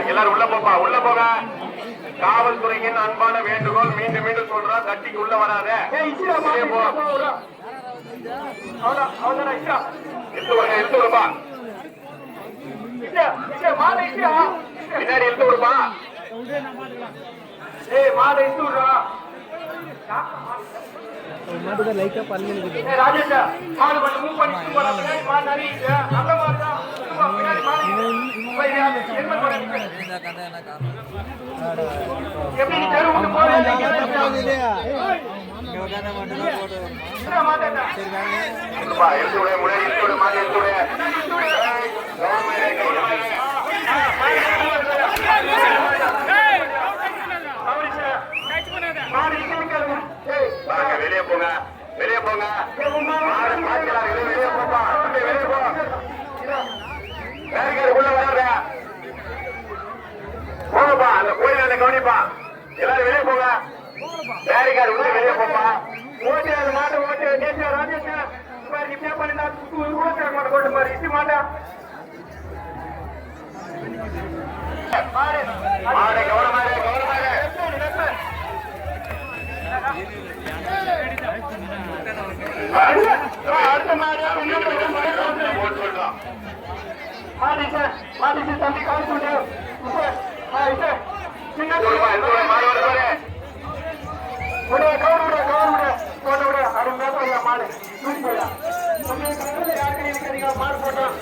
எல்லாரும் உள்ள போப்பா, உள்ள போங்க. காவல்துறையின் அன்பான வேண்டுகோள், மீண்டும் மீண்டும் சொல்றோம், கட்டிக்கு உள்ள வராத. பின்னாடி எடுத்து விடுப்பா. மாட்டுதான் லைட்டா பல்லு வெளியே போங்க, வெளியே போங்க. வெளியே போப்பா, வெளியே போ. உள்ள வராத போப்பா, அந்த கோயில கவனிப்பா. எல்லாரும் வெளியே போங்க. பேரிகார்டு உள்ள வெளியே போப்பா. ஓட்டு அந்த மாட்டை ஓட்டு ராஜேஷ் பண்ணினா மாட்டை கொண்டு பாரு. இசி மாட்டா மாடு கவனமாக அடுத்த மாடு தம்பி காசு மாடு போட்டான்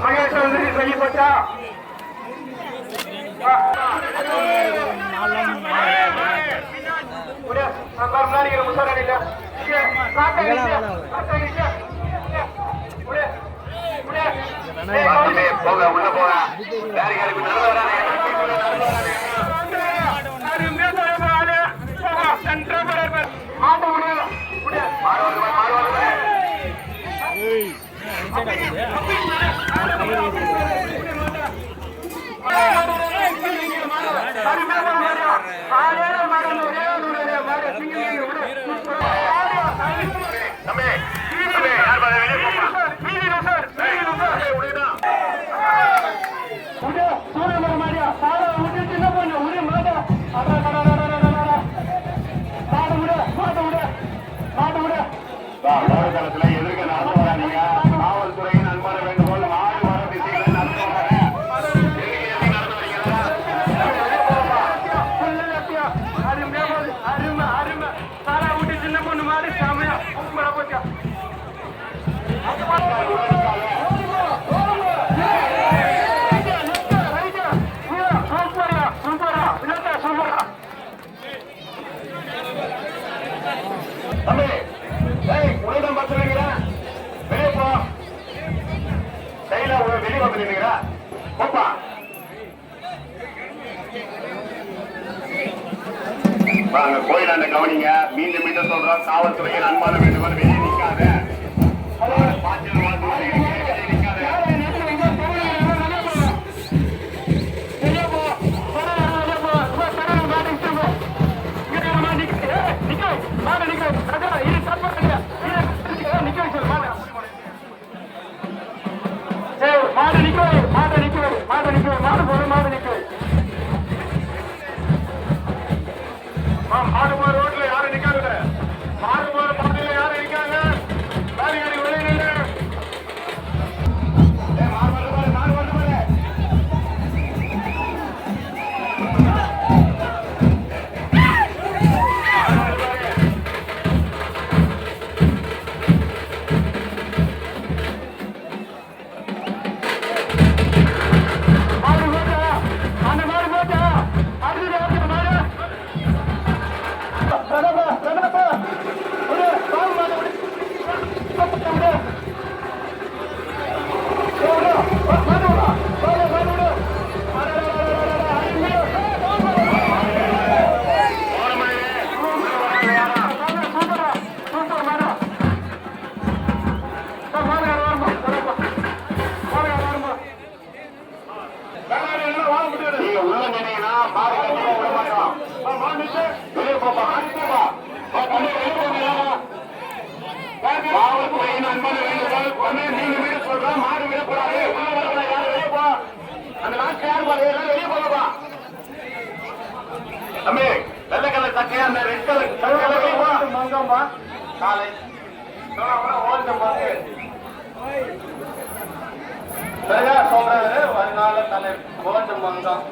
மகேஷ் வந்து சொல்லி போட்டா போக உள்ள போக எதிர்க்க நடந்து வராதீங்க. காவல்துறையின் அன்பான வேண்டுகோள், மாடு வர திசைகளை நடந்து வராங்க. சின்ன பொண்ணு மாதிரி சாமியா போச்சா கோயிலாண்ட கவனிங்க. மீண்டும் மீண்டும் சொல்றோம், காவல்துறையின் அன்பான வேண்டுகோள், வெளியே நிற்காத. மாடு போற ரோட்ல யாரும் நிக்காது. மாடு போற பாதையில யாரும் நிக்காங்க. வெளியே போங்கப்பா தம்பி. வெள்ளை கலர் சக்கையா அந்த ரெட் கலர் மங்கம்மா காலை சரியா சொல்றாரு. வருங்கால தலை கோல்டு மங்கம்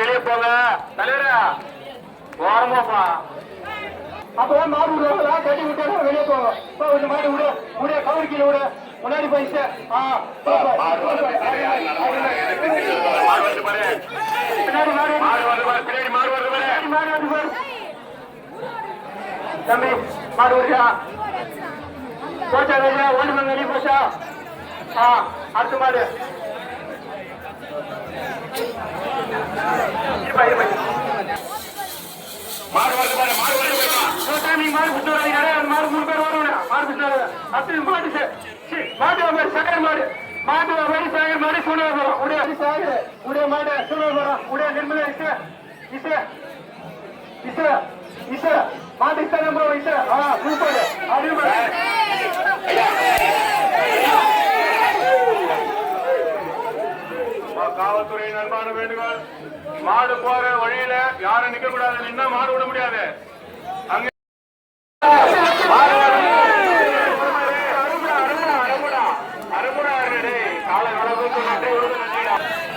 வெளியே போங்க தலைவரா ஓரமாப்பா. அப்பதான் மாடு விடுவாங்க கட்டி விட்டாங்க வெளியே போங்க. இந்த மாதிரி விடு விட கவர் கீழே விட முன்னாடி போயிட்டு தம்பி மாடு விடுச்சா போச்சா வெளியா ஒன்று மணி வெளியே போச்சா. அடுத்த மாடு மாடு வருது பாரு. மாடு வருது நீங்க மாடு பிடிச்சாரு. மாடு 3 பேர் வருவாங்க. மாடு பிடிச்சாரு அடுத்து மாடு மாட்டு சக்கரை மாடு மாட்டு மாதிரி சாகர் மாடு சூழ்நிலை போறோம். உடைய சாகர் உடைய மாடு சூழ்நிலை போறோம். உடைய நிர்மலா இசை இசை இசை இசை மாட்டு இசை நம்பர் இசை சூப்பர் காவல்துறை நண்பான வேண்டுகோள். மாடு போற வழியில யாரும் நிக்க கூடாது. நின்னா மாடு விட முடியாது. அங்க மாடு மாடு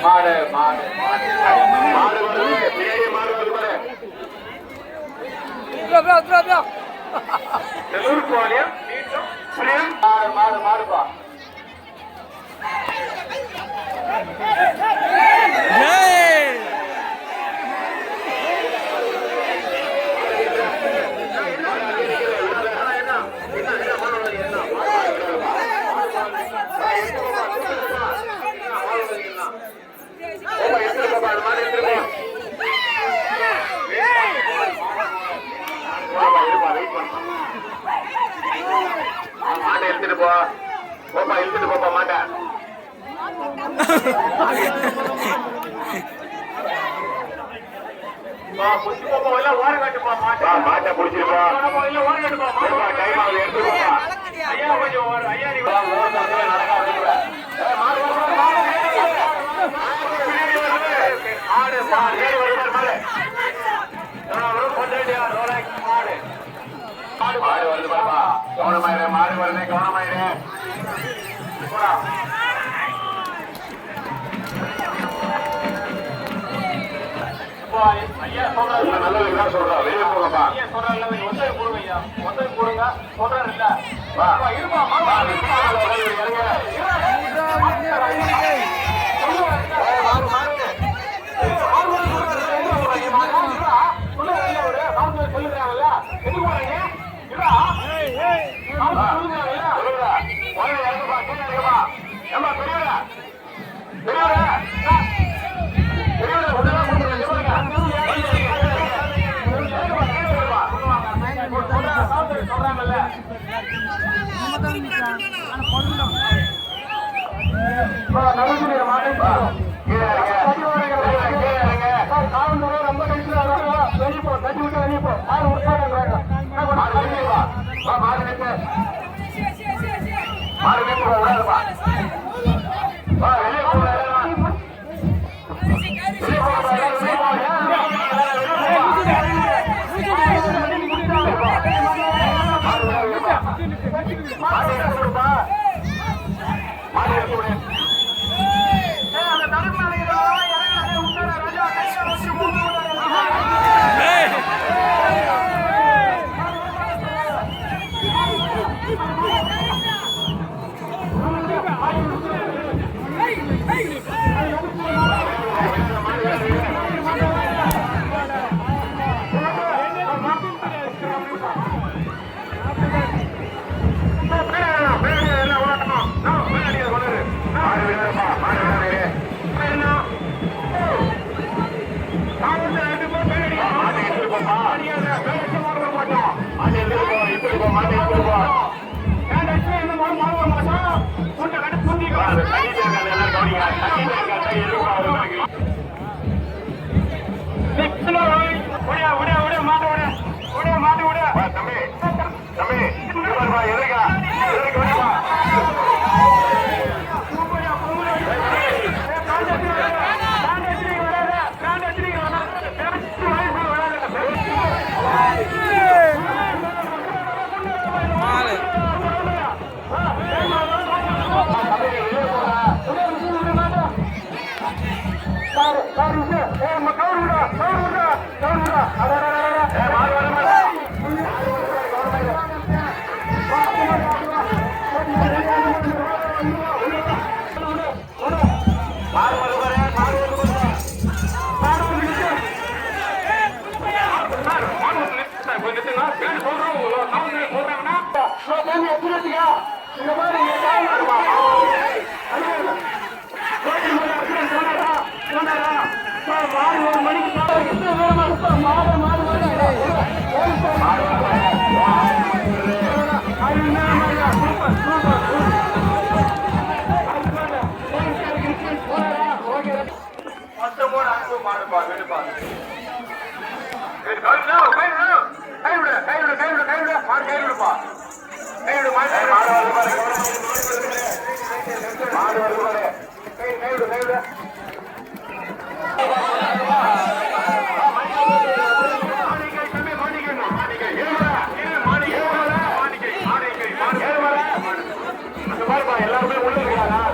மாடு மாடு மாடுப்பா. மாட்டை எடுத்துட்டு போப்பா இழுத்துட்டு போப்பா மாட்டை. மாட்டை பிடிச்சிருப்பா டைம் ஆகுது எடுத்துட்டு போப்பா. ஐயா கொஞ்சம் ஐயா மாடு வருது பாப்பா. கவனமாயிரு மாடு வருது கவனமாயிரு. ஐயா சொல்றது நல்லதுதான் சொல்றோம். வெளியே போங்கப்பா. ஐயா சொல்றேன் ஒத்தரை போடுங்க. ஐயா ஒத்தரை போடுங்க சொல்றேன் இல்ல இருப்பா சொல்லுறாங்கல்ல எது போறீங்க ரொம்ப கட்டி விட்டு வெளியே போ. இந்த மாதிரி மாடு ஒரு மணிக்கு மாடு மாடு மாடுப்பா வேணுப்பா கைவிடு கைவிடு கைவிடு கைவிடு மாடு கைவிடுப்பா கைவிடு மாடு மாடு வருது கைவிடு கைவிடு எல்லாருமே உள்ள இருக்காங்க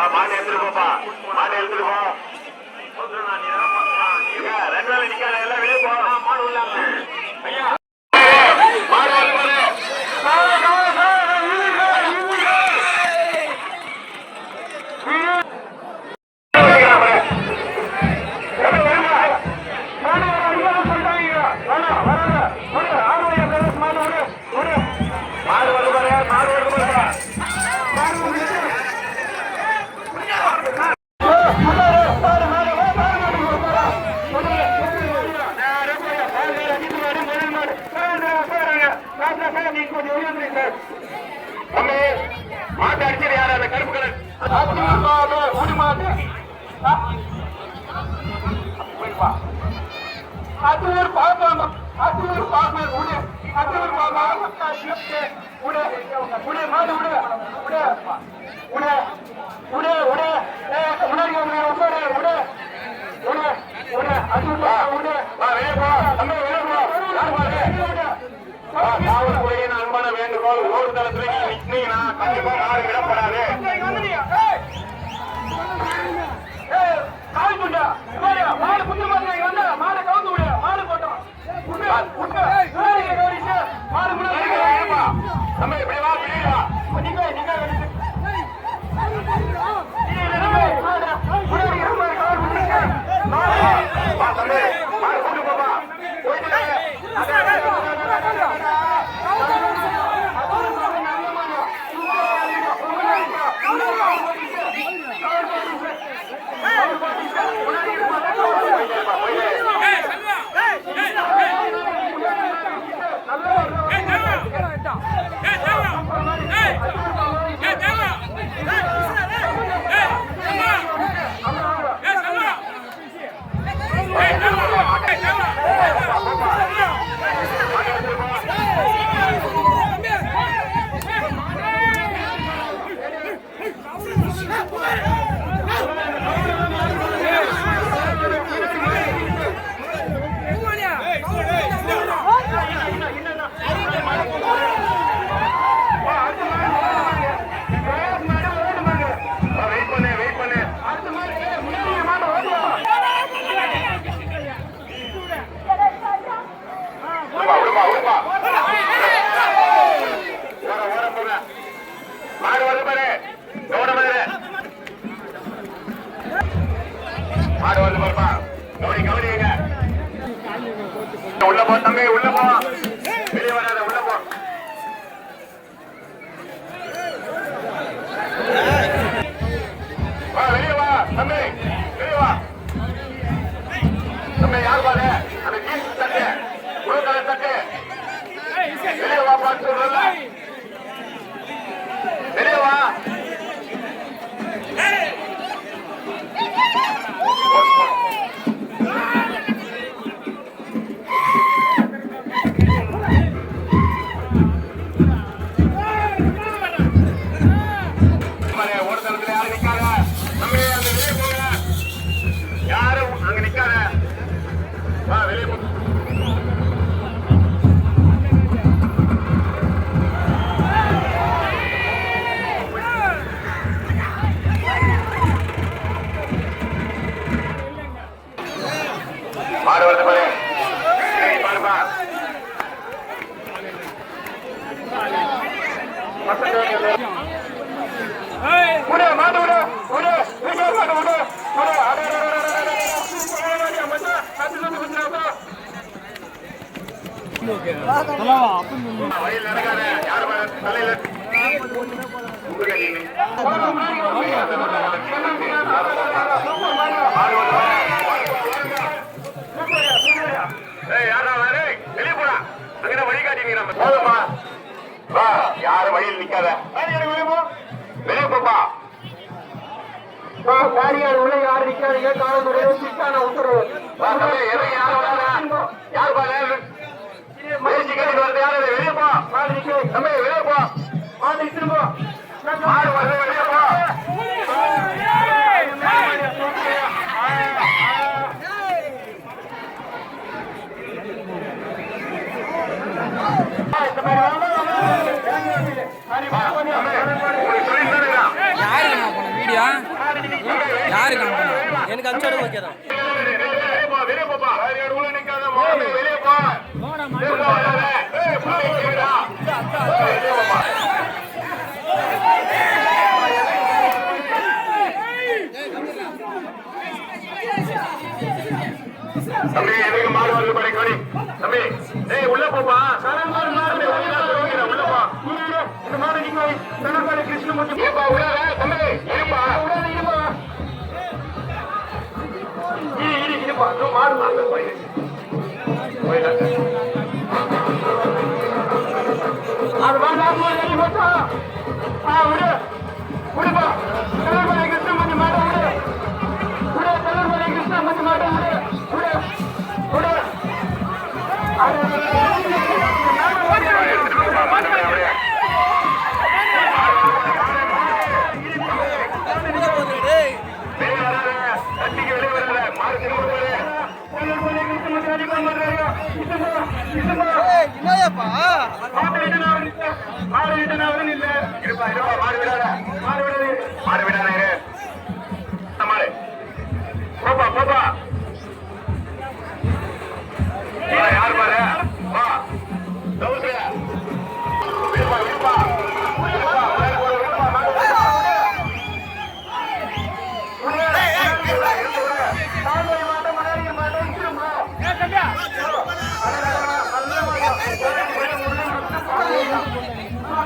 மாடு எடுத்துருப்பா மாடு எடுத்துருப்பா ரெண்டு நாள் நிக்காத எல்லாம் வெளியே போ மாடு உள்ளாங்க ஐயா மாடு அது ஒரு பாப்பாமா அது ஒரு பாப்பா உடைய அது ஒரு பாப்பா உடைய உடைய மாடு உடைய உடைய உடைய உடைய உடைய முன்னாடி உடைய உடைய உடைய உடைய அது உடைய வெளியே போ நம்ம வெளியே போ காவல்துறையின் அன்பான வேண்டுகோள் ஒரு தளத்துல நீங்க நிச்சீங்கன்னா கண்டிப்பா மாடு விடப்படாது. மாடு குண்டு மாதிரி வந்தா மாடு கவுந்து விட மாடு போட்டோம் மாடு நம்ம இப்படி வா நீங்க நீங்க மாடு கூட்டு போப்பா உள்ள போ தம்பி உள்ள போ வெளியே வராத உள்ள போ வா வெளியே வா தம்பி வெளியே வா தம்பி யார் பாரு அந்த ஜீன்ஸ் தட்டு ப்ளூ கலர் தட்டு வெளியே வா பாத்து சொல்றல வெளியே வா யாரும் வழியில் நிக்காத வெளியே போப்பா காரியார் உள்ள யாரு நிக்காதீங்க காவல்துறை சிக்கான உத்தரவு யார் முயற்சி கேட்டு வருது யாரு வெளியே போ தம்பி வெளியே போ மாடு திரும்ப மாடு வருது வெளியே போ யாருக்கு எனக்கு அனுப்பிச்சு ஓகே தான் வெளியே போப்பா உள்ள நிக்காத வெளியே போ தம்பி எதுக்கு மாடு வருது படி கடி தம்பி உள்ள போப்பா உள்ள போ இந்த மாடு நீங்க கிருஷ்ணமூர்த்தி உள்ள தம்பி இருப்பா மாடு அது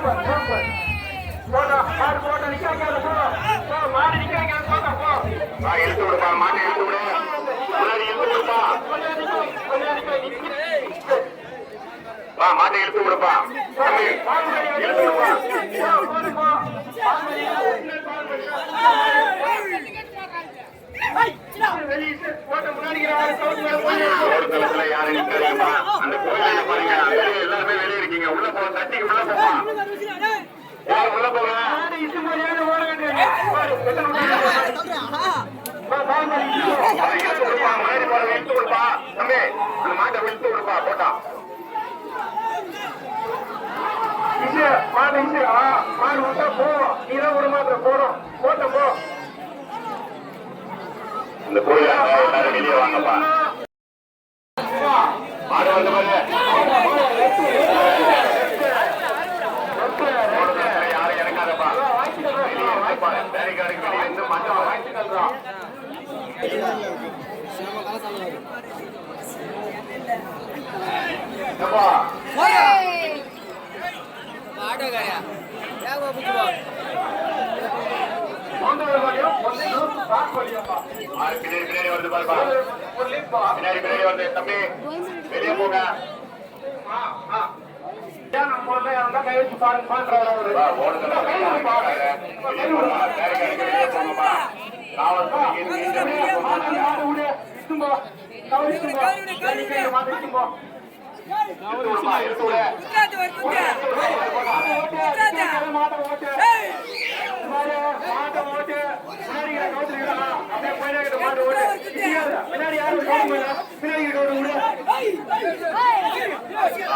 போடா மாடு போட்டா நிக்காங்க போ மாடு நிக்காங்க போடா போ இழுத்து விடுப்பா மாட்டை இழுத்து விடு முன்னாடி இழுத்து விடுப்பா மாட்டை இழுத்து விடுப்பா இழுத்து விடுப்பா யாரும் நிக்காதீங்கப்பா அந்த கோயில பாருங்க எல்லாருமே வெளியே இருக்கீங்க உள்ள போ தட்டிக்கு உள்ள போப்பா யாரும் உள்ள போங்க இழுத்து கொடுப்பா தம்பி அந்த மாட்டை இழுத்து கொடுப்பா போட்டா மாடு மாடு விட்டா போ நீதான் ஒரு மாத்திரம் போடும் போட்ட போ இந்த கோயில எல்லாரும் வெளியே வாங்கப்பா மாடு வந்து யாரும் இறங்காதப்பா பேரிகார்டுக்கு வெளியே இருந்து மட்டம் வாங்கிக்கலாம் பின்னாடி வருது பாருப்பா பின்னாடி வருது தம்பி வெளியே போங்க கை வச்சு பாருங்க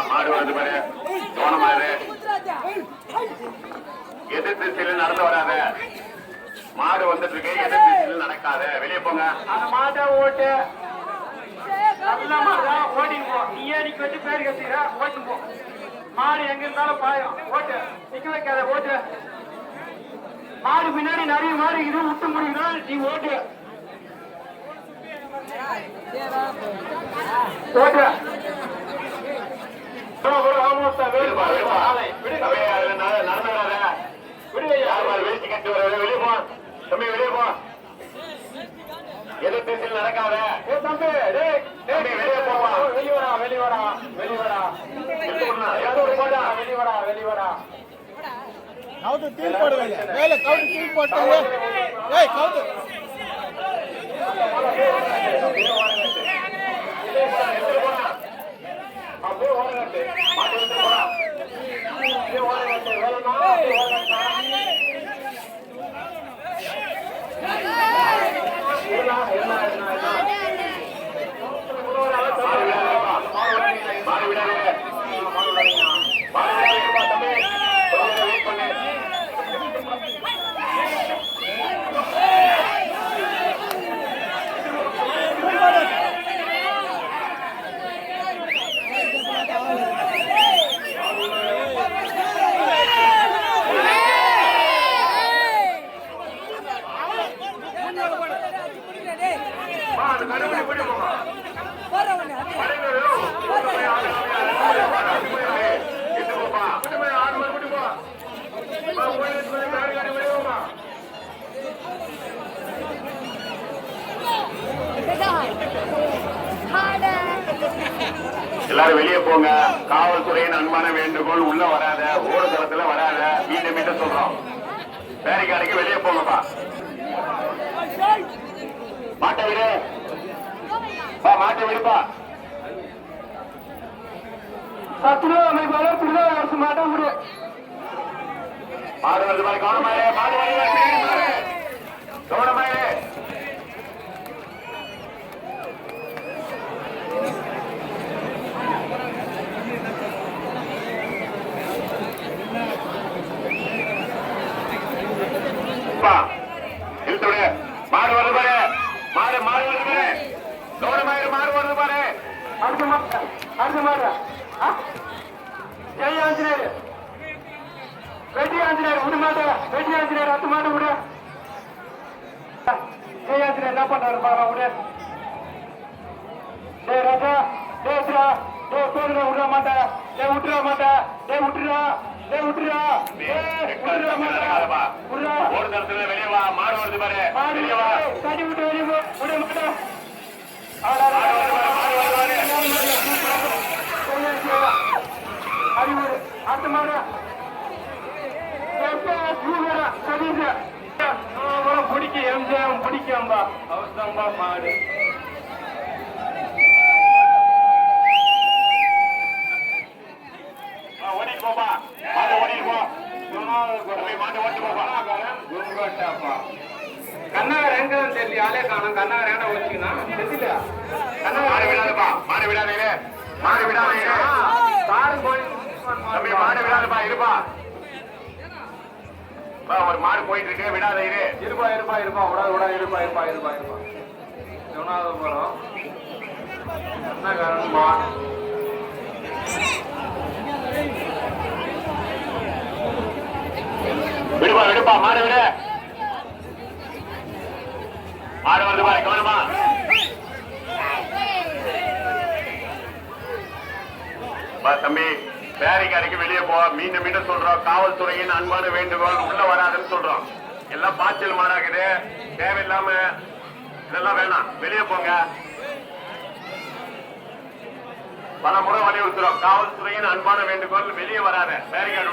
மாடு வந்து பாரு சோனமாரு எதிர்த்து சில நடந்து வராத மாடு வந்துட்டு இருக்கு எதிர்த்து சில நடக்காத வெளியே போங்க அந்த மாட்டை ஓட்டு நல்ல மாடுதான் ஓட்டிட்டு போ நீ ஏன் வச்சு பேர் கட்டிக்கிற ஓட்டு போ மாடு எங்க இருந்தாலும் பாயும் ஓட்டு நிக்க வைக்காத ஓட்டு மாடு பின்னாடி நிறைய மாடு இது விட்டு முடியும் நீ ஓட்டு ஓட்டு நடக்காத தம்பி வெளியே போவா வெளிவரா வெளிவரா வெளிவரா வெளிவரா வெளிவரா கவுட்டு தீல் போடுங்க வேலை கவுட்டு தீல் போட்டாங்க ஏய் கவுட்டு அப்படியே ஓரங்கட்டு மாட்டு வந்து போடா அப்படியே ஓரங்கட்டு வேலைனா எல்லாரும் வெளியே போங்க காவல்துறையின் அன்பான வேண்டுகோள் உள்ள வராத ஓடு தளத்துல வராத மீண்டும் மீண்டும் சொல்றோம் பேரிகார்டுக்கு வெளியே போங்கப்பா மாட்டை விடு மாட்டை விடுப்பா அரசு மாட்டை விடு மாடு வருது மாதிரி கவனமாயிரு மாடு வருது கவனமாயிரு இழுத்து மாடு வருது பாரு மாடு மாடு வருது பாரு கவனமாயிரு மாடு வருது பாரு அடுத்த மாடு ஜெய் ஆஞ்சநேயர் வெட்டி ஆஞ்சநேயர் விட மாட்டேன் வெட்டி ஆஞ்சநேயர் அத்து மாட்டை விட ஜெய் ஆஞ்சநேயர் என்ன பண்றாரு பாரு விட டே ராஜா டே விட மாட்டேன் டே விட்டுற மாட்டேன் டே விட்டுறா ஏய் விட்டுடா விட்டுடா மாட்டா விட்டுடா ஓடு தரத்துல வெளியே வா மாடு வருது பாரு வெளியே வா காட்டி விட்டு வெளியே போ விட மாட்டா அறிவுறு அடுத்த மாடு பிடிக்க எம்ஜிஎம் பிடிக்கம்பா அவசரம்பா மாடு ஓடிட்டு போப்பா மாடு ஓடிட்டு போ மாட்டு ஓட்டு போப்பா குங்கோட்டாப்பா கண்ணாகர் எங்க தெரியல ஆளே காணும் கண்ணாகர் ஏன்டா வச்சுக்கணும் தெரியல மாடு விடாதுப்பா மாடு விடாதீங்க மாடு விடாதீங்க காரும் போய் தம்பி மாடு விடாதுப்பா இருப்பா ஒரு மாடு போயிட்டு இருக்கு விடாத இரு இருப்பா இருப்பா இருப்பா விடாது விடாது இருப்பா இருப்பா இருப்பா இருப்பா எவனாவது போறோம் கண்ணாகரன்பா விடுப்பா விடுப்பா மாடு விடு மாடு வருதுப்பா கவனமா தம்பி பேரிகாரிக்கு வெளியே போ மீண்டும் மீண்டும் சொல்றோம் காவல்துறையின் அன்பான வேண்டுகோள் உள்ள வராதுன்னு சொல்றோம் எல்லாம் பாய்ச்சல் மாடாக்குது தேவையில்லாம இதெல்லாம் வேணாம் வெளியே போங்க பல முறை வலியுறுத்துறோம் காவல்துறையின் அன்பான வேண்டுகோள் வெளியே வராத பேரிகார்டு